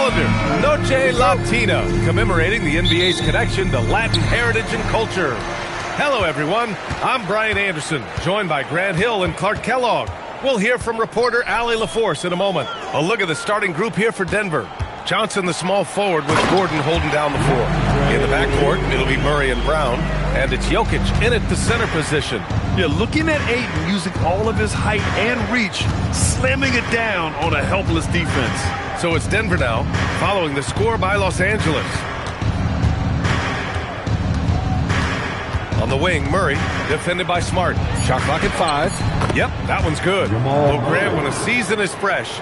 calendar, Noche Latina, commemorating the NBA's connection to Latin heritage and culture. Hello, everyone. I'm Brian Anderson, joined by Grant Hill and Clark Kellogg. We'll hear from reporter Allie LaForce in a moment. A look at the starting group here for Denver. Johnson, the small forward, with Gordon holding down the floor. In the backcourt, it'll be Murray and Brown, and it's Jokic in at the center position. Yeah, looking at Ayton using all of his height and reach, slamming it down on a helpless defense. So it's Denver now, following the score by Los Angeles. On the wing, Murray, defended by Smart. Shot clock at 5. Yep, that one's good. Well, Grant, when a season is fresh,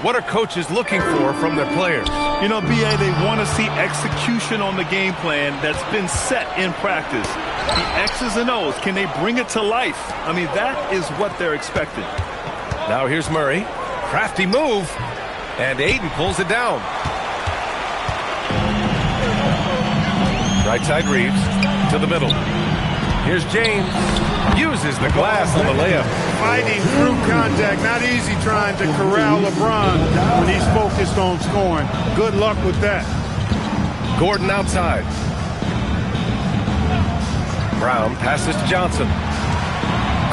what are coaches looking for from their players? You know, B.A., they want to see execution on the game plan that's been set in practice. The X's and O's, can they bring it to life? I mean, that is what they're expecting. Now here's Murray. Crafty move. And Ayton pulls it down. Right side Reeves to the middle. Here's James. Uses the glass on the layup. Fighting through contact. Not easy trying to corral LeBron when he's focused on scoring. Good luck with that. Gordon outside. Brown passes to Johnson.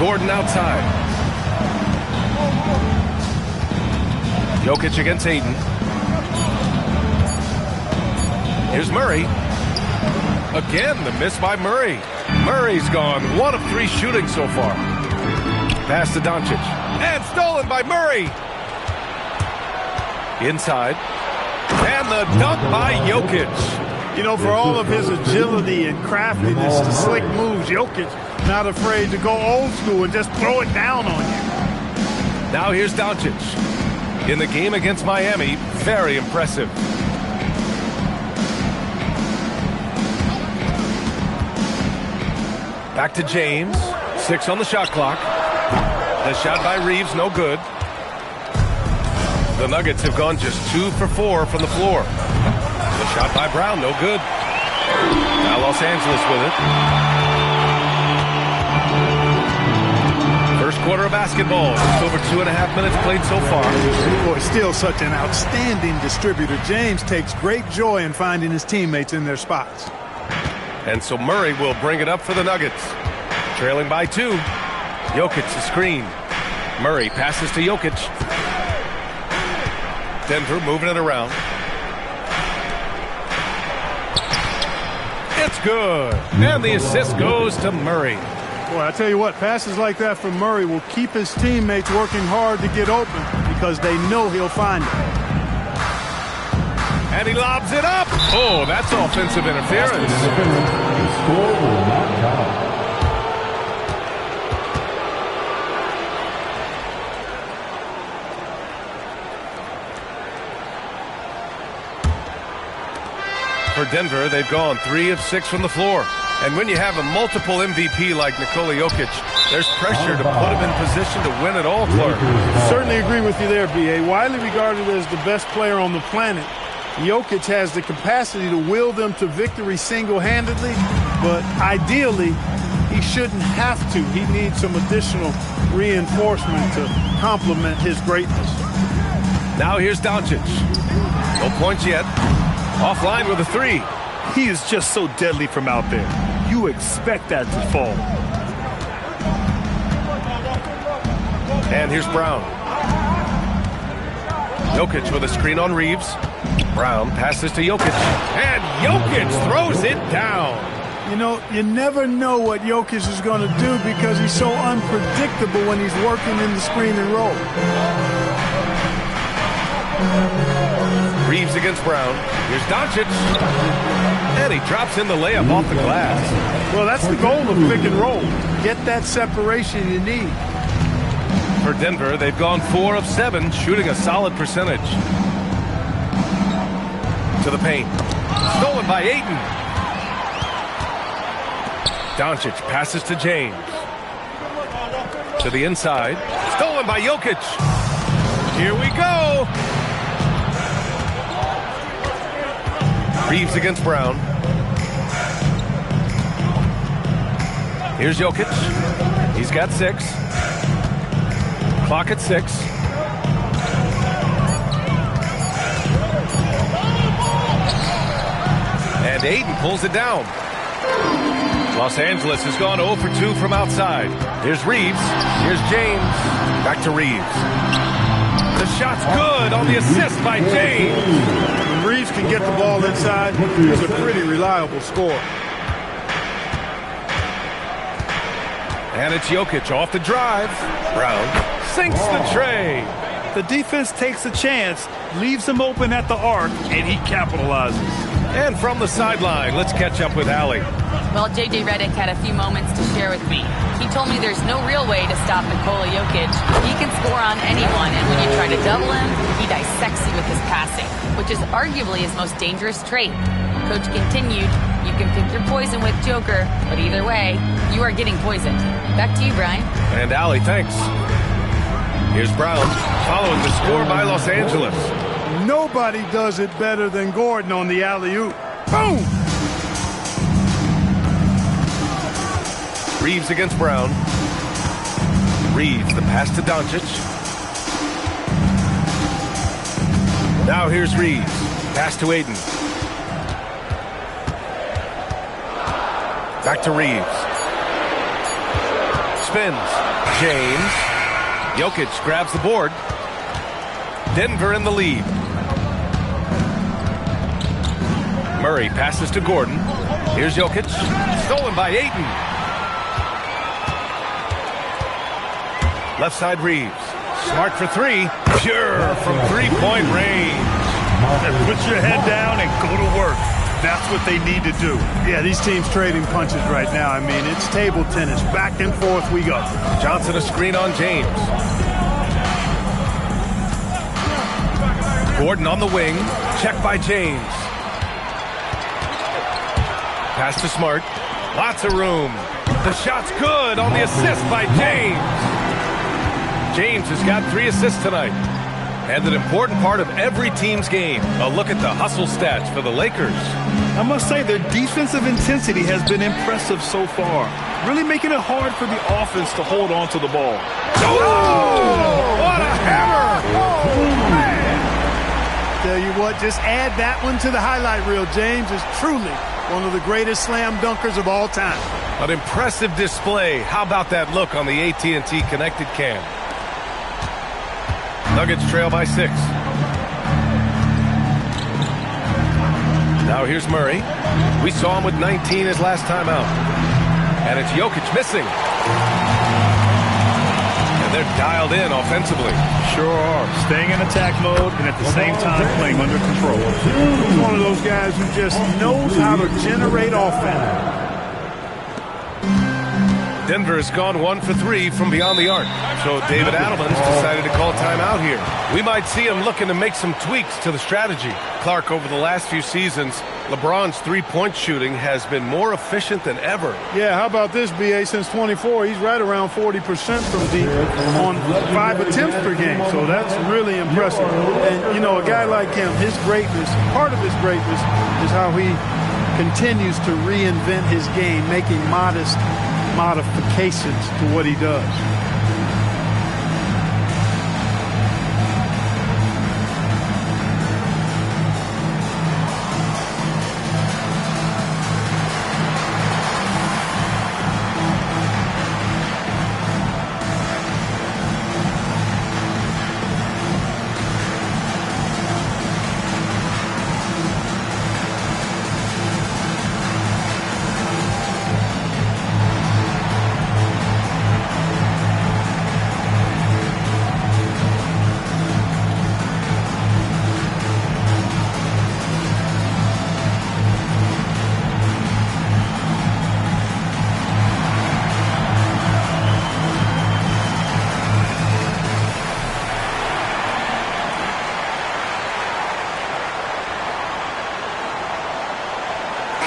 Gordon outside. Jokic against Ayton. Here's Murray. Again, the miss by Murray. Murray's gone 1 of 3 shooting so far. Pass to Doncic. And stolen by Murray. Inside. And the dunk by Jokic. You know, for all of his agility and craftiness, the slick moves, Jokic not afraid to go old school and just throw it down on you. Now here's Doncic. In the game against Miami, very impressive. Back to James. 6 on the shot clock. The shot by Reeves, no good. The Nuggets have gone just 2 for 4 from the floor. The shot by Brown, no good. Now Los Angeles with it. First quarter of basketball. Just over 2.5 minutes played so far. Boy, still such an outstanding distributor. James takes great joy in finding his teammates in their spots. And so Murray will bring it up for the Nuggets. Trailing by 2. Jokic the screen. Murray passes to Jokic. Denver moving it around. It's good. And the assist goes to Murray. Boy, I tell you what, passes like that from Murray will keep his teammates working hard to get open because they know he'll find it. And he lobs it up. Oh, that's offensive interference. Score will not count. For Denver, they've gone 3 of 6 from the floor. And when you have a multiple MVP like Nikola Jokic, there's pressure to put him in position to win it all, Clark. Certainly agree with you there, B.A. Widely regarded as the best player on the planet, Jokic has the capacity to will them to victory single-handedly, but ideally, he shouldn't have to. He needs some additional reinforcement to complement his greatness. Now here's Doncic. No points yet. Offline with a 3. He is just so deadly from out there. You expect that to fall. And here's Brown. Jokic with a screen on Reeves. Brown passes to Jokic. And Jokic throws it down. You know, you never know what Jokic is going to do because he's so unpredictable when he's working in the screen and roll. Reeves against Brown. Here's Doncic. And he drops in the layup off the glass. Well, that's the goal of pick and roll. Get that separation you need. For Denver, they've gone 4 of 7, shooting a solid percentage. To the paint. Stolen by Ayton. Doncic passes to James. To the inside. Stolen by Jokic. Here we go. Reeves against Brown. Here's Jokic. He's got 6. Clock at 6. And Aiden pulls it down. Los Angeles has gone 0 for 2 from outside. Here's Reeves. Here's James. Back to Reeves. The shot's good on the assist by James. When Reeves can get the ball inside, he's a pretty reliable scorer. And it's Jokic off the drive. Brown sinks the tray. The defense takes a chance, leaves him open at the arc, and he capitalizes. And from the sideline, let's catch up with Allie. Well, J.J. Redick had a few moments to share with me. He told me there's no real way to stop Nikola Jokic. He can score on anyone, and when you try to double him, he dissects you with his passing, which is arguably his most dangerous trait. Coach continued, you can pick your poison with Joker, but either way, you are getting poisoned. Back to you, Brian. And Allie, thanks. Here's Brown, following the score by Los Angeles. Nobody does it better than Gordon on the alley-oop. Boom! Reeves against Brown. Reeves, the pass to Doncic. Now here's Reeves. Pass to Aiden. Back to Reeves. Spins. James. Jokic grabs the board. Denver in the lead. Murray passes to Gordon. Here's Jokic. Stolen by Aiden. Left side Reeves. Smart for three. Pure from three-point range. Put your head down and go to work. That's what they need to do. Yeah, these teams trading punches right now. I mean, it's table tennis. Back and forth we go. Johnson a screen on James. Gordon on the wing. Check by James. Pass to Smart. Lots of room. The shot's good on the assist by James. James has got 3 assists tonight. And an important part of every team's game. A look at the hustle stats for the Lakers. I must say their defensive intensity has been impressive so far. Really making it hard for the offense to hold on to the ball. Oh! What a hammer! Oh, man! Tell you what, just add that one to the highlight reel. James is truly one of the greatest slam dunkers of all time. An impressive display. How about that look on the AT&T connected cam? Nuggets trail by 6. Now here's Murray. We saw him with 19 his last time out. And it's Jokic missing. And they're dialed in offensively. Sure are. Staying in attack mode and at the same time playing under control. He's one of those guys who just knows how to generate offense. Denver has gone 1 for 3 from beyond the arc. So David Adelman's decided to call timeout here. We might see him looking to make some tweaks to the strategy. Clark, over the last few seasons, LeBron's three-point shooting has been more efficient than ever. Yeah, how about this, BA? Since 24, he's right around 40% from deep on 5 attempts per game. So that's really impressive. And, you know, a guy like him, his greatness, part of his greatness is how he continues to reinvent his game, making modest modifications to what he does.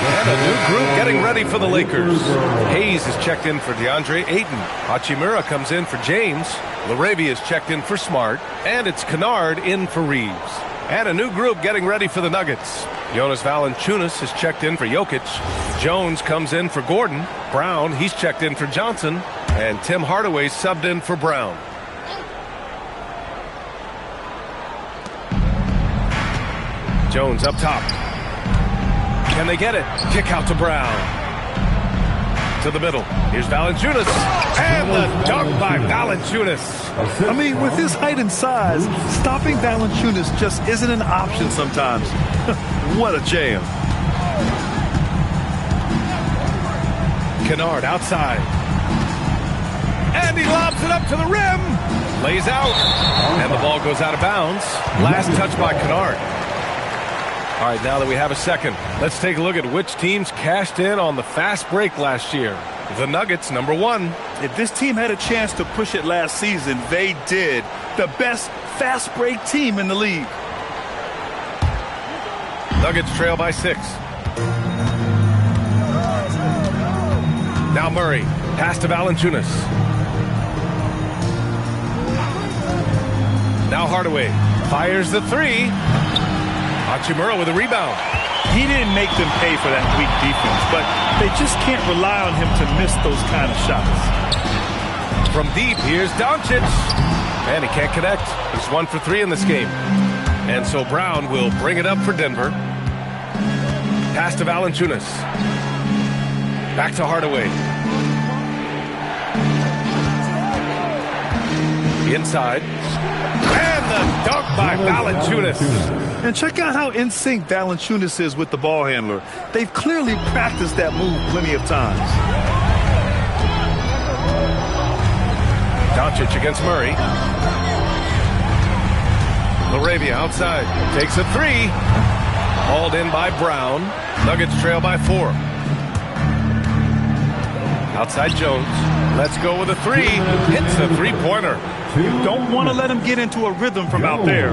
And a new group getting ready for the Lakers. Hayes is checked in for DeAndre Ayton. Hachimura comes in for James. Laravia is checked in for Smart. And it's Kennard in for Reeves. And a new group getting ready for the Nuggets. Jonas Valanciunas is checked in for Jokic. Jones comes in for Gordon. Brown, he's checked in for Johnson. And Tim Hardaway subbed in for Brown. Jones up top. Can they get it? Kick out to Brown. To the middle. Here's Valanciunas. And the dunk by Valanciunas. I mean, with his height and size, stopping Valanciunas just isn't an option sometimes. What a jam. Kunad outside. And he lobs it up to the rim. Lays out. And the ball goes out of bounds. Last touch by Kunad. All right, now that we have a second, let's take a look at which teams cashed in on the fast break last year. The Nuggets, number 1. If this team had a chance to push it last season, they did. The best fast break team in the league. Nuggets trail by 6. Now Murray. Pass to Valanciunas. Now Hardaway. Fires the 3. Hachimura with a rebound. He didn't make them pay for that weak defense, but they just can't rely on him to miss those kind of shots. From deep, here's Doncic. And he can't connect. He's 1 for 3 in this game. And so Brown will bring it up for Denver. Pass to Valanciunas. Back to Hardaway. Inside. And the dunk by Valanciunas. And check out how in sync Valanciunas is with the ball handler. They've clearly practiced that move plenty of times. Doncic against Murray. LaRavia outside. Takes a 3. Hauled in by Brown. Nuggets trail by 4. Outside Jones. Let's go with a 3. Hits a 3-pointer. You don't want to let him get into a rhythm from out there.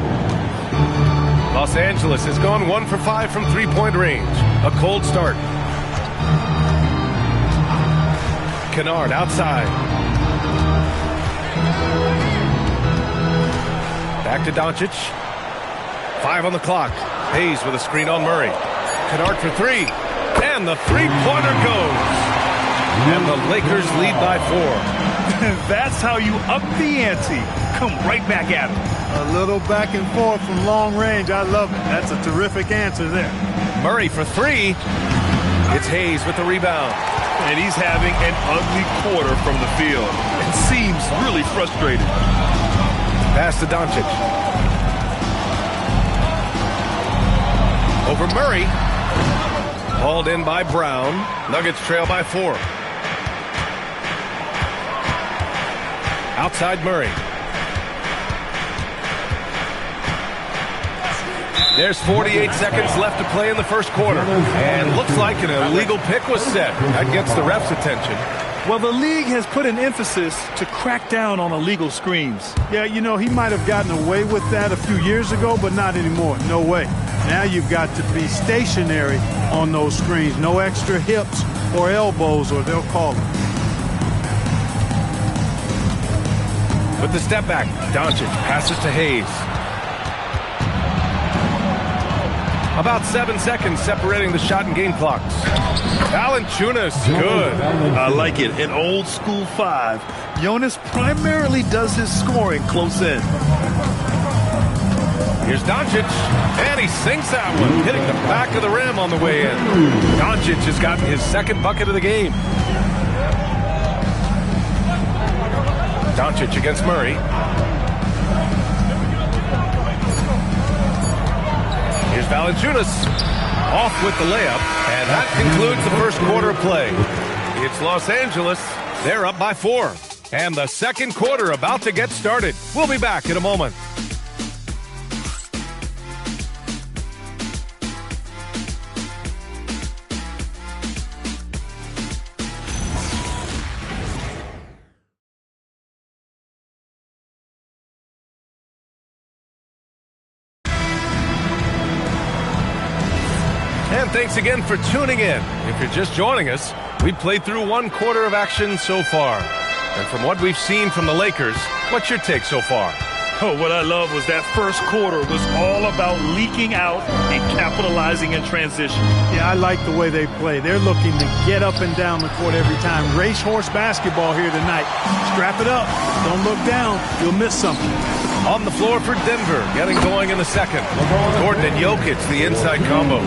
Los Angeles has gone 1 for 5 from 3-point range. A cold start. Kunad outside. Back to Doncic. 5 on the clock. Hayes with a screen on Murray. Kunad for 3. And the 3-pointer goes. And the Lakers lead by 4. That's how you up the ante. Come right back at him. A little back and forth from long range. I love it. That's a terrific answer there. Murray for 3. It's Hayes with the rebound. And he's having an ugly quarter from the field. It seems really frustrated. Pass to Doncic. Over Murray. Hauled in by Brown. Nuggets trail by 4. Outside Murray. There's 48 seconds left to play in the first quarter. And looks like an illegal pick was set. That gets the ref's attention. Well, the league has put an emphasis to crack down on illegal screens. Yeah, you know, he might have gotten away with that a few years ago, but not anymore. No way. Now you've got to be stationary on those screens. No extra hips or elbows, or they'll call it. With the step back, Doncic passes to Hayes. About 7 seconds separating the shot and game clocks. Valanciunas, good. I like it. An old school 5. Jonas primarily does his scoring close in. Here's Doncic, and he sinks that one, hitting the back of the rim on the way in. Doncic has gotten his second bucket of the game. Doncic against Murray. Here's Valanciunas off with the layup, and that concludes the first quarter of play. It's Los Angeles. They're up by 4. And the second quarter about to get started. We'll be back in a moment. And thanks again for tuning in. If you're just joining us, we played through 1 quarter of action so far. And from what we've seen from the Lakers, what's your take so far? Oh, what I love was that first quarter was all about leaking out and capitalizing in transition. Yeah, I like the way they play. They're looking to get up and down the court every time. Racehorse basketball here tonight. Strap it up. Don't look down. You'll miss something. On the floor for Denver, getting going in the second. Gordon and Jokic, the inside combo.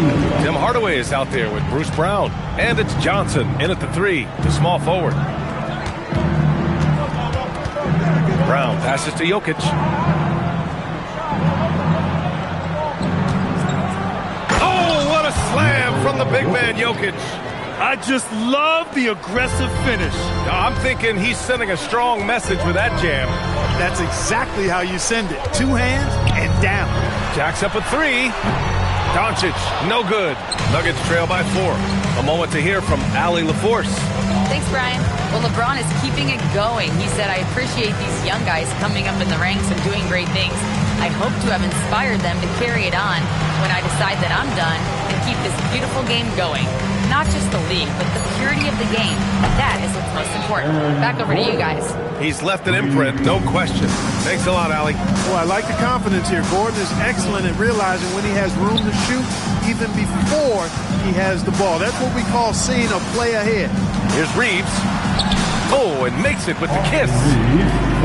Tim Hardaway is out there with Bruce Brown. And it's Johnson in at the 3, the small forward. Brown passes to Jokic. Oh, what a slam from the big man Jokic. I just love the aggressive finish. Now, I'm thinking he's sending a strong message with that jam. That's exactly how you send it. 2 hands and down. Jacks up a 3. Doncic, no good. Nuggets trail by 4. A moment to hear from Allie LaForce. Thanks, Brian. Well, LeBron is keeping it going. He said, I appreciate these young guys coming up in the ranks and doing great things. I hope to have inspired them to carry it on when I decide that I'm done and keep this beautiful game going. Not just the league, but the purity of the game. That is what's most important. Back over to you guys. He's left an imprint, no question. Thanks a lot, Allie. Well, I like the confidence here. Gordon is excellent at realizing when he has room to shoot even before he has the ball. That's what we call seeing a play ahead. Here's Reeves. Oh, and makes it with the kiss.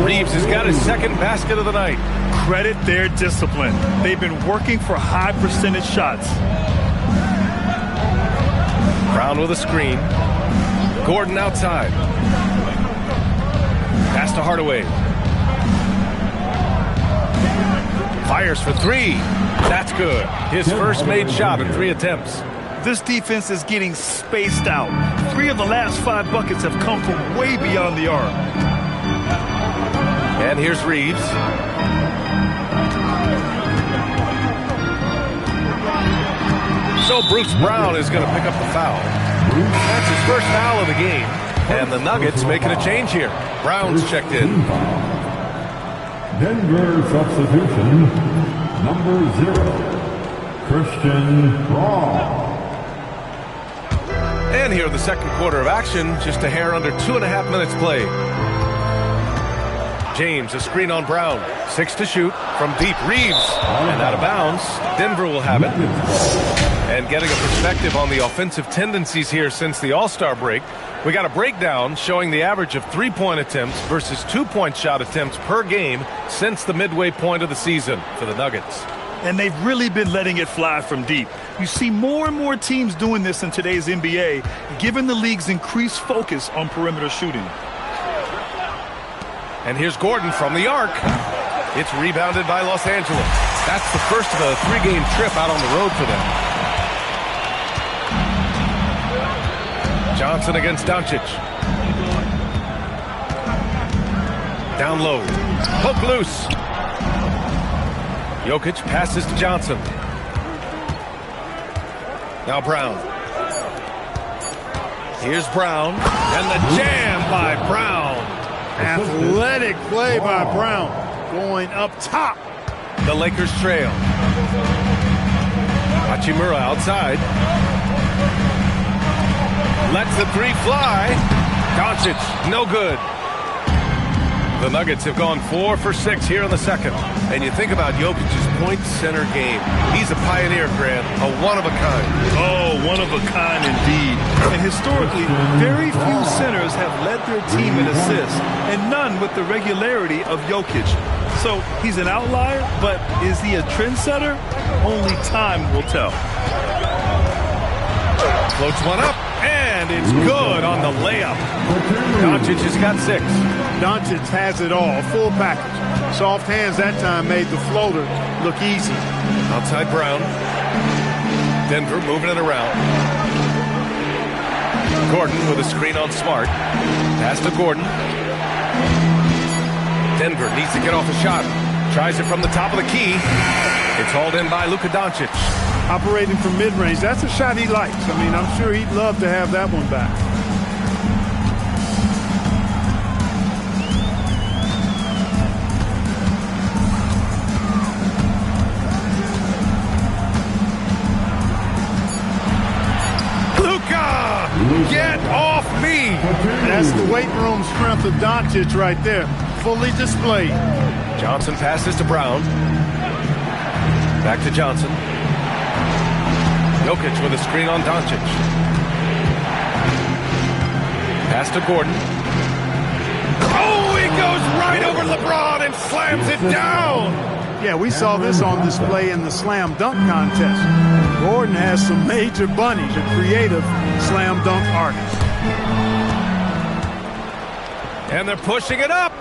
Reeves has got his second basket of the night. Credit their discipline. They've been working for high percentage shots. Brown with a screen. Gordon outside. Pass to Hardaway. Fires for 3. That's good. His first made shot in 3 attempts. This defense is getting spaced out. 3 of the last 5 buckets have come from way beyond the arc. And here's Reeves. So Bruce Brown is going to pick up the foul. That's his first foul of the game. And the Nuggets making a change here. Brown's checked in. Denver substitution, number 0, Christian Braun. And here in the second quarter of action, just a hair under 2.5 minutes played. James, a screen on Brown. 6 to shoot from deep. Reeves, and out of bounds. Denver will have it. And getting a perspective on the offensive tendencies here since the All-Star break, we got a breakdown showing the average of 3-point attempts versus 2-point shot attempts per game since the midway point of the season for the Nuggets. And they've really been letting it fly from deep. You see more and more teams doing this in today's NBA, given the league's increased focus on perimeter shooting. And here's Gordon from the arc. It's rebounded by Los Angeles. That's the first of a 3-game trip out on the road for them. Johnson against Doncic. Down low. Poke loose. Jokic passes to Johnson. Now Brown. Here's Brown. And the jam by Brown. Athletic play by Brown. Going up top. The Lakers trail. Hachimura outside. Lets the 3 fly. Doncic, no good. The Nuggets have gone 4 for 6 here in the second. And you think about Jokic's point center game. He's a pioneer, Grant, a one-of-a-kind. Oh, one-of-a-kind indeed. And historically, very few centers have led their team in assists, and none with the regularity of Jokic. So he's an outlier, but is he a trendsetter? Only time will tell. Floats one up, and it's good on the layup. Doncic has got 6. Doncic has it all, full package. Soft hands that time made the floater look easy. Outside Brown. Denver moving it around. Gordon with a screen on Smart. Pass to Gordon. Denver needs to get off a shot. Tries it from the top of the key. It's hauled in by Luka Doncic. Operating from mid-range, that's a shot he likes. I mean, I'm sure he'd love to have that one back. Luka, get off me! That's the weight room strength of Doncic right there. Fully displayed. Johnson passes to Brown. Back to Johnson. Jokic with a screen on Doncic. Pass to Gordon. Oh, he goes right Right over LeBron and slams it down. Yeah, we saw this on display in the slam dunk contest. Gordon has some major bunnies, a creative slam dunk artist. And they're pushing it up.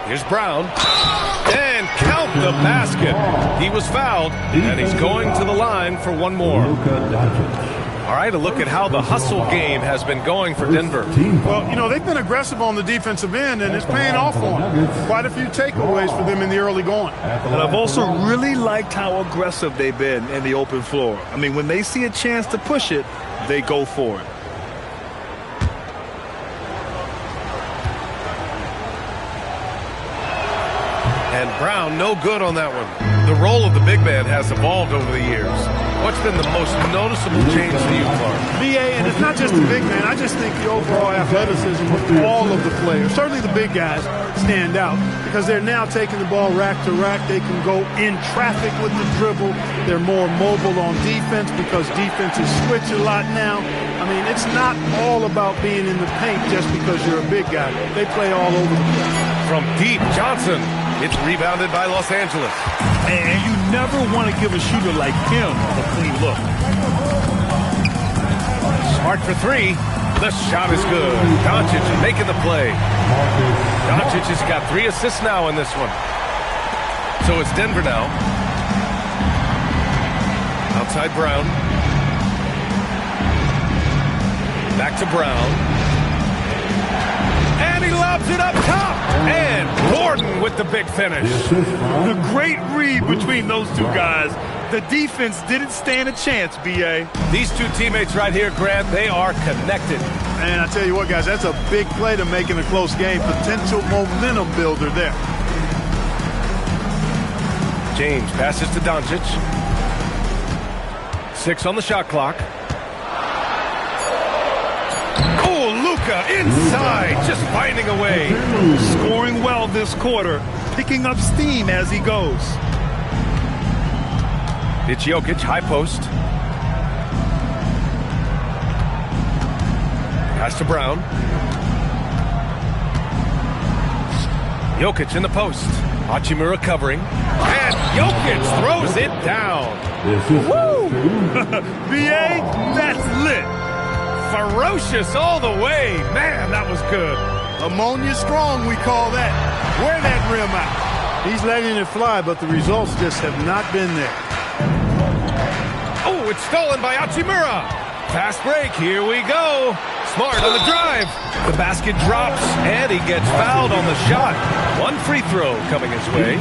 Here's Brown. And count the basket. He was fouled, and he's going to the line for one more. All right, a look at how the hustle game has been going for Denver. Well, you know, they've been aggressive on the defensive end, and it's paying off for them. Quite a few takeaways for them in the early going. And I've also really liked how aggressive they've been in the open floor. I mean, when they see a chance to push it, they go for it. And Brown, no good on that one. The role of the big man has evolved over the years. What's been the most noticeable change to you, Clark? BA, and it's not just the big man. I just think the overall athleticism of all of the players, certainly the big guys, stand out because they're now taking the ball rack to rack. They can go in traffic with the dribble. They're more mobile on defense because defenses switch a lot now. I mean, it's not all about being in the paint just because you're a big guy. They play all over the place. From deep, Johnson. It's rebounded by Los Angeles. And you never want to give a shooter like him a clean look. Smart for three. The shot is good. Doncic making the play. Doncic has got 3 assists now in this one. So it's Denver now. Outside Brown. Back to Brown. And he lobs it up top. And Gordon with the big finish. The great read between those two guys. The defense didn't stand a chance, B.A. These two teammates right here, Grant, they are connected. And I tell you what, guys, that's a big play to make in a close game. Potential momentum builder there. James passes to Doncic. 6 on the shot clock. Inside, just finding a way. Scoring well this quarter, picking up steam as he goes. It's Jokic, high post. Pass to Brown. Jokic in the post. Hachimura covering. And Jokic throws it down. Woo! B.A., that's lit. Ferocious all the way. Man, that was good. Ammonia strong, we call that. Wear that rim out. He's letting it fly, but the results just have not been there. Oh, it's stolen by Hachimura. Fast break. Here we go. Smart on the drive. The basket drops, and he gets fouled on the shot. One free throw coming his way.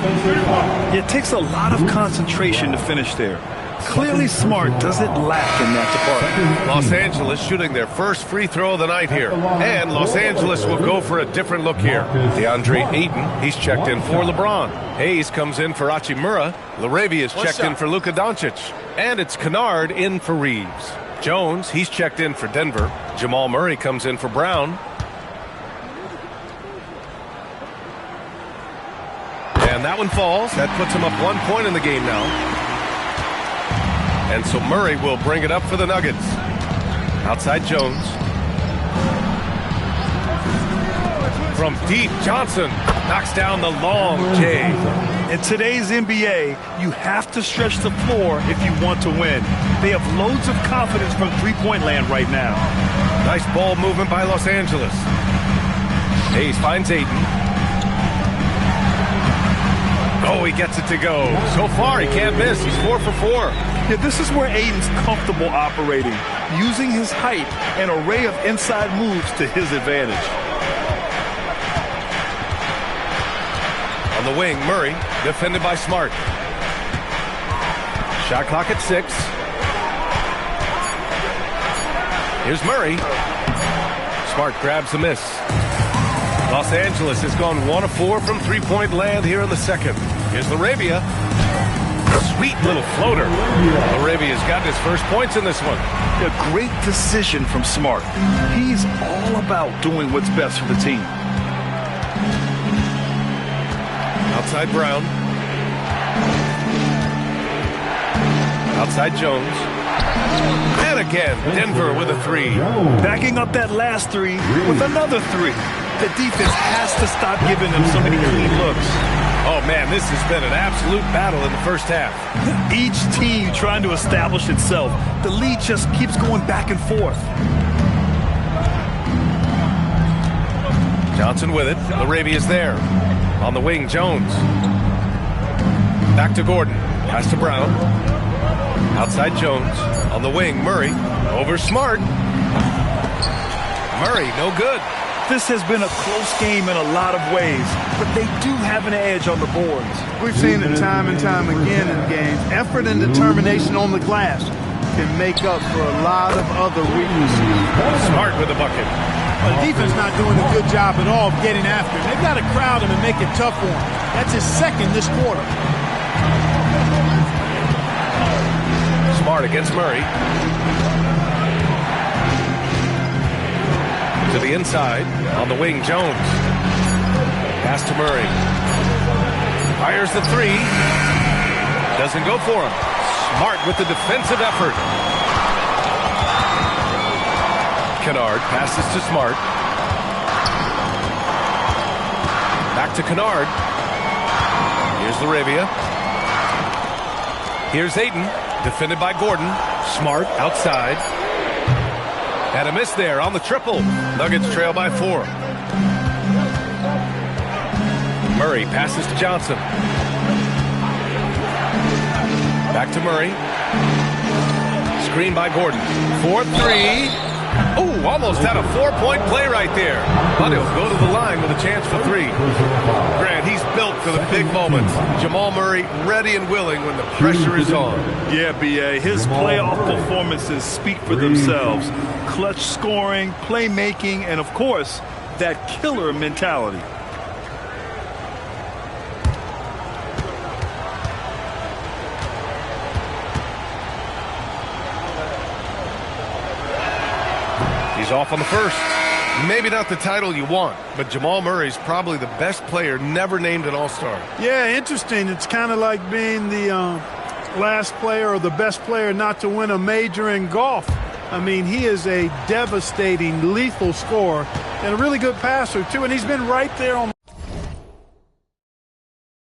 It takes a lot of concentration to finish there. Clearly Smart doesn't lack in that department. Los Angeles shooting their first free throw of the night here. And Los Angeles will go for a different look here. DeAndre Ayton, he's checked in for LeBron. Hayes comes in for Hachimura. Laravia is checked in for Luka Doncic. And it's Kunad in for Reeves. Jones, he's checked in for Denver. Jamal Murray comes in for Brown. And that one falls. That puts him up 1 point in the game now. And so Murray will bring it up for the Nuggets. Outside Jones. From deep, Johnson knocks down the long J. In today's NBA, you have to stretch the floor if you want to win. They have loads of confidence from three-point land right now. Nice ball movement by Los Angeles. Hayes finds Ayton. Oh, he gets it to go. So far, he can't miss. He's 4 for 4. Yeah, this is where Ayton's comfortable operating, using his height and array of inside moves to his advantage. On the wing, Murray, defended by Smart. Shot clock at 6. Here's Murray. Smart grabs a miss. Los Angeles has gone 1 of 4 from three-point land here in the second. Here's Laravia. Sweet little floater. Laravia's gotten his first points in this one. A great decision from Smart. He's all about doing what's best for the team. Outside Brown. Outside Jones. And again, Denver with a 3. Backing up that last 3 with another 3. The defense has to stop giving them so many clean looks. Oh, man, this has been an absolute battle in the first half. Each team trying to establish itself. The lead just keeps going back and forth. Johnson with it. Larabia's there. On the wing, Jones. Back to Gordon. Pass to Brown. Outside Jones. On the wing, Murray. Over Smart. Murray, no good. This has been a close game in a lot of ways, but they do have an edge on the boards. We've seen it time and time again in games. Effort and determination on the glass can make up for a lot of other weaknesses. Smart with the bucket. The defense not doing a good job at all of getting after him. They've got to crowd him and make it tough for him. That's his second this quarter. Smart against Murray. To the inside. On the wing, Jones. Pass to Murray. Fires the three. Doesn't go for him. Smart with the defensive effort. Kunad passes to Smart. Back to Kunad. Here's Larabia. Here's Ayton. Defended by Gordon. Smart outside. And a miss there on the triple. Nuggets trail by 4. Murray passes to Johnson. Back to Murray. Screen by Gordon. 4-3. Oh, almost had a 4-point play right there. But he'll go to the line with a chance for 3. Grant, he's built for the big moments. Jamal Murray ready and willing when the pressure is on. Yeah, B.A. His playoff performances speak for themselves. Clutch scoring, playmaking, and, of course, that killer mentality. He's off on the first. Maybe not the title you want, but Jamal Murray's probably the best player never named an All-Star. Yeah, interesting. It's kind of like being the last player or the best player not to win a major in golf. I mean, he is a devastating, lethal scorer and a really good passer, too, and he's been right there on